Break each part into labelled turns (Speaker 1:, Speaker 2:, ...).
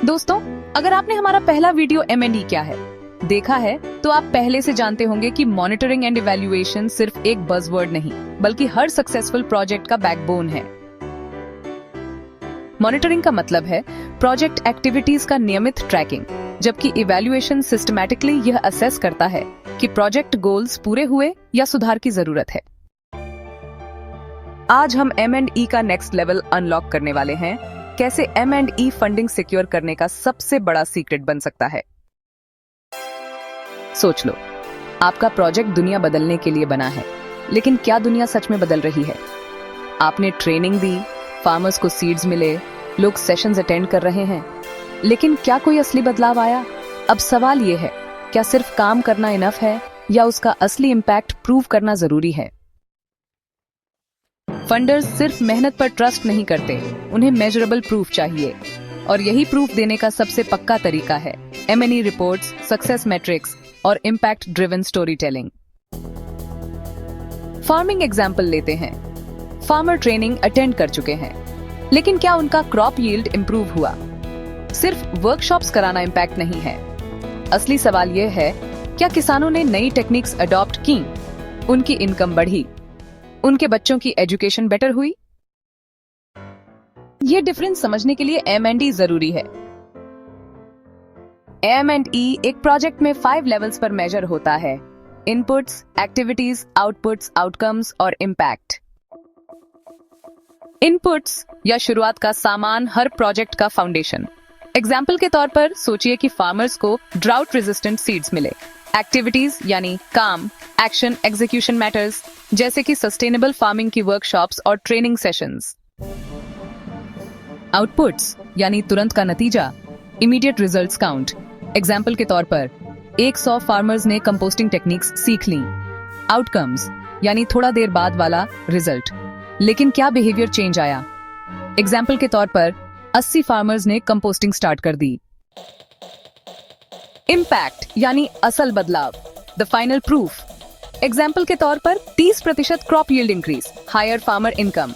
Speaker 1: दोस्तों, अगर आपने हमारा पहला वीडियो M&E क्या है देखा है तो आप पहले से जानते होंगे कि मॉनिटरिंग एंड इवैल्यूएशन सिर्फ एक बज़वर्ड नहीं बल्कि हर सक्सेसफुल प्रोजेक्ट का बैकबोन है। मॉनिटरिंग का मतलब है प्रोजेक्ट एक्टिविटीज का नियमित ट्रैकिंग, जबकि इवैल्यूएशन सिस्टमैटिकली यह असेस करता है कि प्रोजेक्ट गोल्स पूरे हुए या सुधार की जरूरत है। आज हम M&E का नेक्स्ट लेवल अनलॉक करने वाले हैं। कैसे M&E फंडिंग सिक्योर करने का सबसे बड़ा सीक्रेट बन सकता है। सोच लो, आपका प्रोजेक्ट दुनिया बदलने के लिए बना है, लेकिन क्या दुनिया सच में बदल रही है? आपने ट्रेनिंग दी, फार्मर्स को सीड्स मिले, लोग सेशंस अटेंड कर रहे हैं, लेकिन क्या कोई असली बदलाव आया? अब सवाल ये है, क्या सिर्फ काम करना इनफ है या उसका असली इम्पैक्ट प्रूव करना जरूरी है? फंडर्स सिर्फ मेहनत पर ट्रस्ट नहीं करते, उन्हें मेजरेबल प्रूफ चाहिए, और यही प्रूफ देने का सबसे पक्का तरीका है M&E रिपोर्ट्स, सक्सेस मैट्रिक्स और impact driven story telling. Farming example लेते हैं। फार्मर ट्रेनिंग अटेंड कर चुके हैं, लेकिन क्या उनका क्रॉप यील्ड इंप्रूव हुआ? सिर्फ वर्कशॉप्स कराना इम्पैक्ट नहीं है। असली सवाल यह है, क्या किसानों ने नई टेक्निक्स अडॉप्ट की, उनकी इनकम बढ़ी, उनके बच्चों की एजुकेशन बेटर हुई? ये डिफरेंस समझने के लिए M&E जरूरी है। M&E एक प्रोजेक्ट में 5 लेवल्स पर मेजर होता है: इनपुट्स, एक्टिविटीज, आउटपुट्स, आउटकम्स और इम्पैक्ट। इनपुट्स या शुरुआत का सामान हर प्रोजेक्ट का फाउंडेशन। एग्जाम्पल के तौर पर सोचिए कि फार्मर्स को ड्राउट रेजिस्टेंट सीड्स मिले। एक्टिविटीज यानी काम, एक्शन, एग्जीक्यूशन मैटर्स, जैसे कि सस्टेनेबल फार्मिंग की वर्कशॉप्स और ट्रेनिंग सेशंस। आउटपुट्स यानी तुरंत का नतीजा, इमीडिएट रिजल्ट्स काउंट। एग्जाम्पल के तौर पर 100 फार्मर्स ने कंपोस्टिंग टेक्निक्स सीख ली। आउटकम्स यानी थोड़ा देर बाद वाला रिजल्ट, लेकिन क्या बिहेवियर चेंज आया? एग्जाम्पल के तौर पर 80 फार्मर्स ने कंपोस्टिंग स्टार्ट कर दी। इम्पैक्ट यानी असल बदलाव, द फाइनल प्रूफ। एग्जाम्पल के तौर पर 30% crop yield increase, higher farmer income.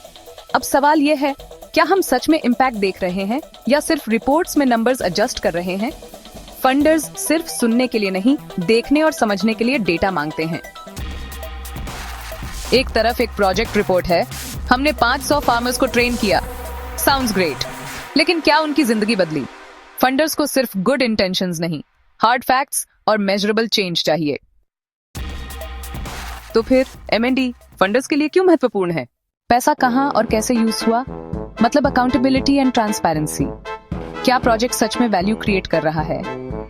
Speaker 1: अब सवाल यह है, क्या हम सच में इम्पैक्ट देख रहे हैं या सिर्फ रिपोर्ट्स में नंबर्स एडजस्ट कर रहे हैं? फंडर्स सिर्फ सुनने के लिए नहीं, देखने और समझने के लिए डेटा मांगते हैं। एक तरफ एक प्रोजेक्ट रिपोर्ट है, हमने 500 फार्मर्स को ट्रेन किया, साउंड्स ग्रेट, लेकिन क्या उनकी जिंदगी बदली? फंडर्स को सिर्फ गुड इंटेंशंस नहीं, हार्ड फैक्ट्स और मेजरेबल चेंज चाहिए। तो फिर M&E फंडर्स के लिए क्यों महत्वपूर्ण है? पैसा कहां और कैसे यूज हुआ, मतलब अकाउंटेबिलिटी एंड ट्रांसपेरेंसी। क्या प्रोजेक्ट सच में वैल्यू क्रिएट कर रहा है,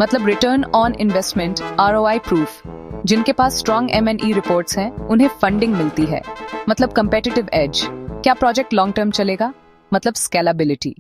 Speaker 1: मतलब return on investment, ROI proof. जिनके पास स्ट्रॉन्ग M&E रिपोर्ट्स हैं, उन्हें फंडिंग मिलती है, मतलब कंपेटिटिव एज। क्या प्रोजेक्ट लॉन्ग टर्म चलेगा, मतलब स्केलेबिलिटी।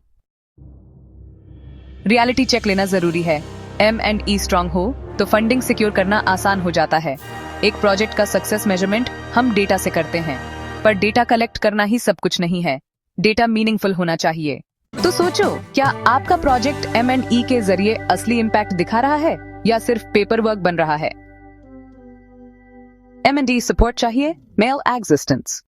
Speaker 1: रियलिटी चेक लेना जरूरी है। M&E स्ट्रॉन्ग हो तो फंडिंग सिक्योर करना आसान हो जाता है। एक प्रोजेक्ट का सक्सेस मेजरमेंट हम डेटा से करते हैं, पर डेटा कलेक्ट करना ही सब कुछ नहीं है, डेटा मीनिंगफुल होना चाहिए। तो सोचो, क्या आपका प्रोजेक्ट M&E के जरिए असली इम्पैक्ट दिखा रहा है या सिर्फ पेपर वर्क बन रहा है? M&E सपोर्ट चाहिए? Male existence.